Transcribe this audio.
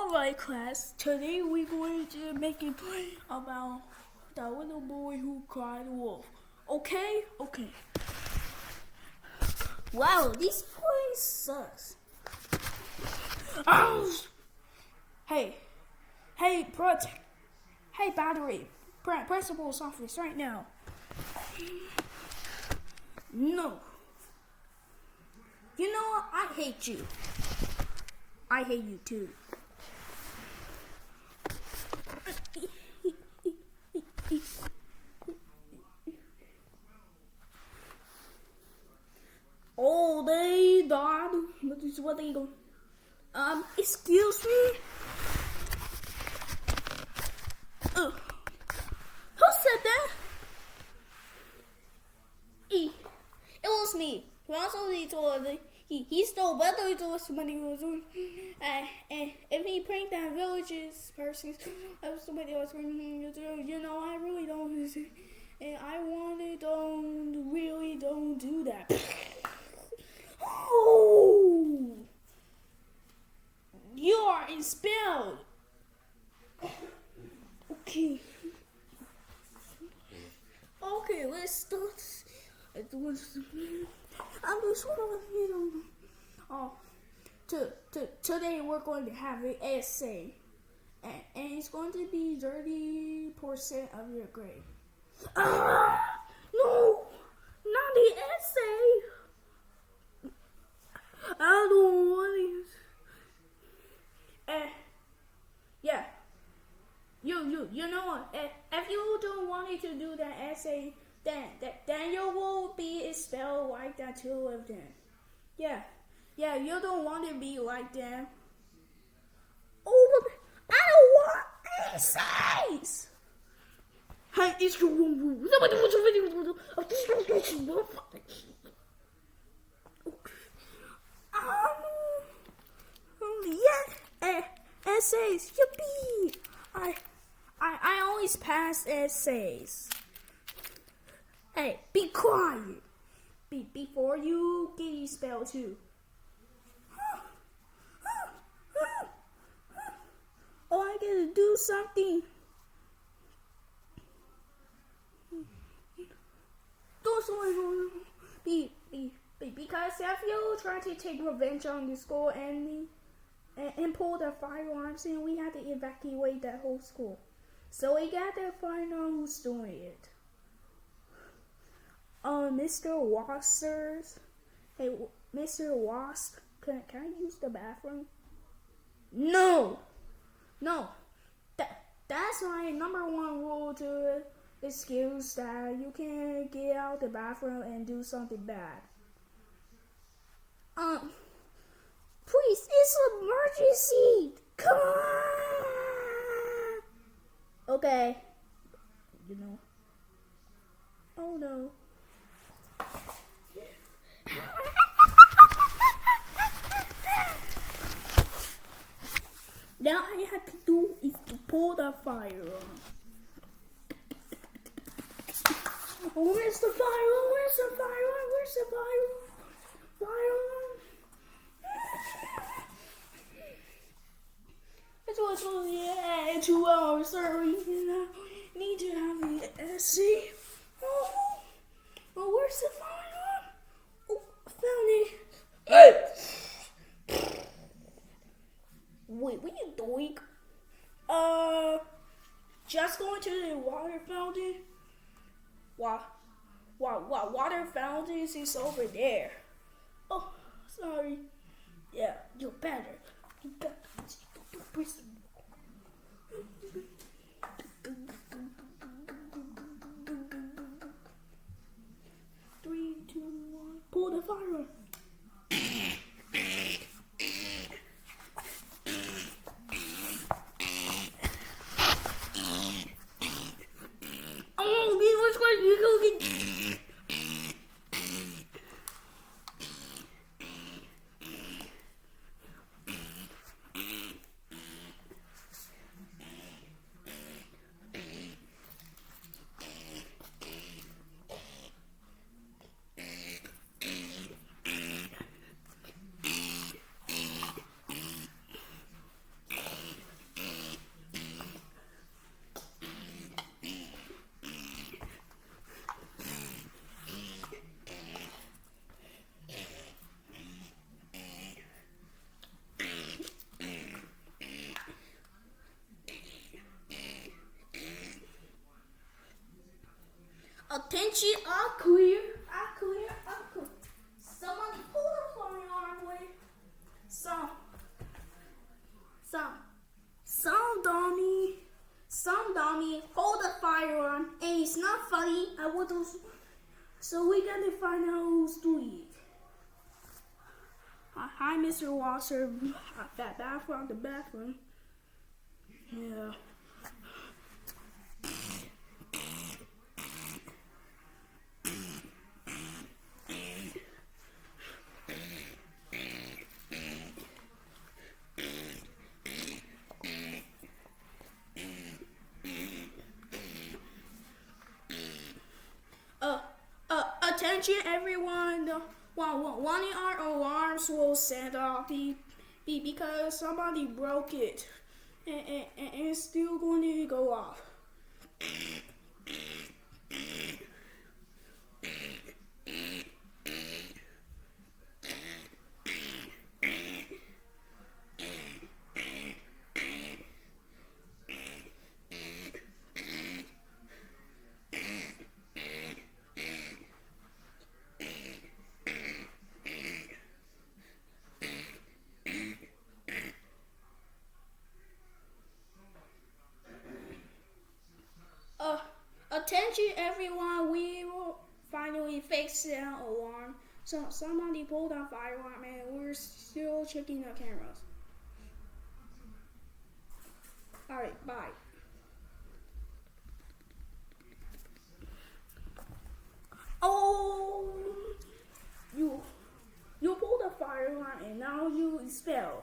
Alright class, today we're going to make a play about the little boy who cried wolf. Okay? Okay. Wow, this play sucks. Oh! Hey, battery, principal's office right now. No. You know what? I hate you. I hate you too. Oh, they died. What they do? Excuse me. Who said that? It was me. He stole weather to somebody was doing, and if he pranked that village's person, somebody else, you know, I really don't, and I really don't do that. Oh, you are Inspelld. Okay, let's start. I'm just today we're going to have an essay, and it's going to be 30% of your grade. No, not the essay. I don't want it. Yeah. You know what? If you don't want it to do that essay, then you will be expelled like that two of them. Yeah, you don't want to be like them. Oh, but I don't want essays. Hey, it's essays. Yippee! I always pass essays. Hey, be quiet. Before you get expelled too. Oh, I gotta do something. Do something. Because if you try to take revenge on the school and pull the firearms, and we had to evacuate that whole school. So we got to find out who's doing it. Mr. Wassers. Hey, Mr. Wasp, can I use the bathroom? No. That's my number one rule to excuse that you can't get out the bathroom and do something bad. Please, it's an emergency. Come on. Okay. You know. Oh no. Now all I have to do is to pull the firearm. Where's the firearm? Where's the firearm? Where's the firearm? Firearm. It was only 2 hours, sorry. I need to have the essay. Oh, where's the firearm? Oh, I found it. Hey! Wait, what are you doing? Just going to the water fountain. Water fountains is over there. Oh, sorry. Yeah, you better. Three, two, one. Pull the firearm. Attention, all clear. All clear. All clear. Somebody pull the firearm away. Some dummy hold the firearm, and it's not funny. I want to. So we gotta find out who's doing it. Hi, Mr. Wasser. Back from the bathroom. Yeah. Attention, everyone. One of our alarms will set off because somebody broke it, and it's still going to go off. Attention, everyone. We will finally fix the alarm. So somebody pulled a firearm, and we're still checking the cameras. All right, bye. Oh, you pulled a firearm, and now you expelled.